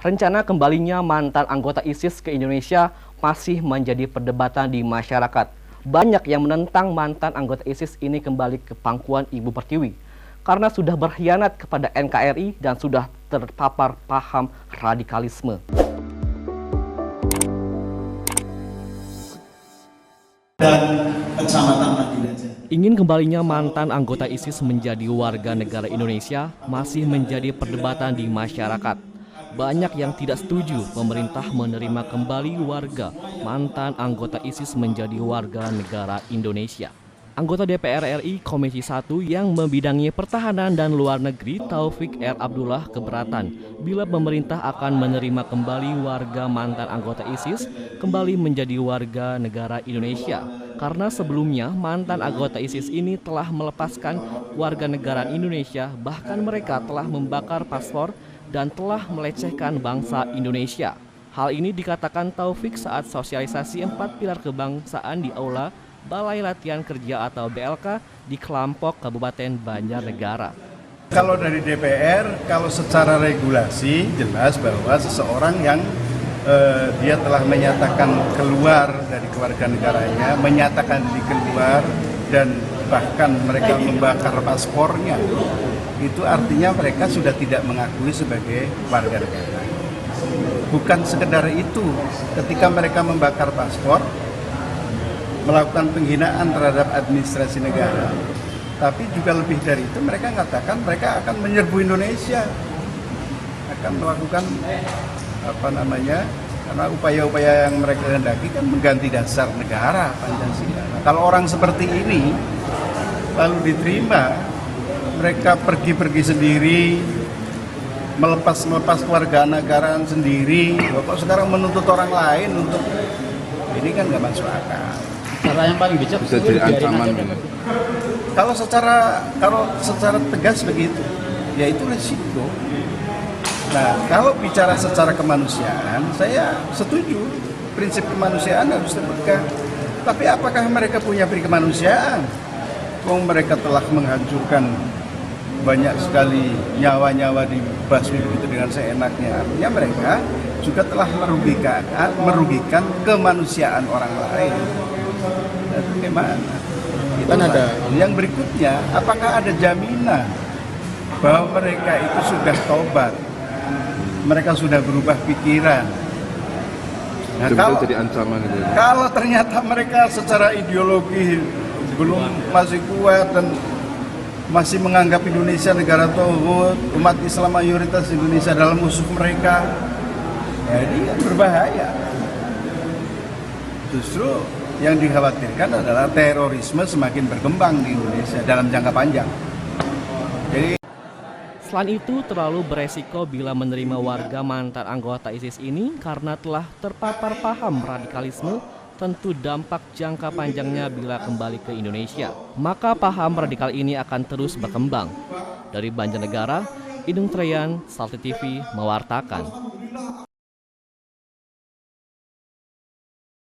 Rencana kembalinya mantan anggota ISIS ke Indonesia masih menjadi perdebatan di masyarakat. Banyak yang menentang mantan anggota ISIS ini kembali ke pangkuan Ibu Pertiwi karena sudah berkhianat kepada NKRI dan sudah terpapar paham radikalisme. Dan Kecamatan Madinah. Ingin kembalinya mantan anggota ISIS menjadi warga negara Indonesia masih menjadi perdebatan di masyarakat. Banyak yang tidak setuju pemerintah menerima kembali warga mantan anggota ISIS menjadi warga negara Indonesia. Anggota DPR RI Komisi 1 yang membidangi pertahanan dan luar negeri Taufik R. Abdullah keberatan bila pemerintah akan menerima kembali warga mantan anggota ISIS kembali menjadi warga negara Indonesia. Karena sebelumnya mantan anggota ISIS ini telah melepaskan warga negara Indonesia, bahkan mereka telah membakar paspor dan telah melecehkan bangsa Indonesia. Hal ini dikatakan Taufik saat sosialisasi 4 pilar kebangsaan di Aula Balai Latihan Kerja atau BLK di Kelampok, Kabupaten Banjarnegara. Kalau dari DPR, kalau secara regulasi jelas bahwa seseorang yang dia telah menyatakan keluar dari kewarganegaranya, menyatakan diri keluar dan bahkan mereka membakar paspornya, itu artinya mereka sudah tidak mengakui sebagai warga negara. Bukan sekedar itu, ketika mereka membakar paspor, melakukan penghinaan terhadap administrasi negara, tapi juga lebih dari itu mereka mengatakan mereka akan menyerbu Indonesia, akan melakukan karena upaya-upaya yang mereka hendaki kan mengganti dasar negara Pancasila. Nah, kalau orang seperti ini lalu diterima, mereka pergi sendiri, melepas kewarganegaraan sendiri, kok sekarang menuntut orang lain untuk ini kan nggak masuk akal. Cara yang paling bijak bisa jadi ancaman. Kalau secara tegas begitu, ya itu risiko. Nah, kalau bicara secara kemanusiaan, saya setuju prinsip kemanusiaan harus dipegang. Tapi apakah mereka punya prinsip kemanusiaan? Mereka telah menghancurkan banyak sekali nyawa-nyawa di basmi itu dengan seenaknya. Artinya mereka juga telah merugikan kemanusiaan orang lain. Itu gimana? Itu ada. Yang berikutnya, apakah ada jaminan bahwa mereka itu sudah tobat? Mereka sudah berubah pikiran. Nah, kalau ternyata mereka secara ideologi masih kuat dan masih menganggap Indonesia negara tauhid, umat Islam mayoritas Indonesia dalam musuh mereka, jadi berbahaya. Justru yang dikhawatirkan adalah terorisme semakin berkembang di Indonesia dalam jangka panjang. Jadi selain itu, terlalu beresiko bila menerima warga mantan anggota ISIS ini karena telah terpapar paham radikalisme, tentu dampak jangka panjangnya bila kembali ke Indonesia. Maka paham radikal ini akan terus berkembang. Dari Banjarnegara, Idung Treyan, Salty TV mewartakan.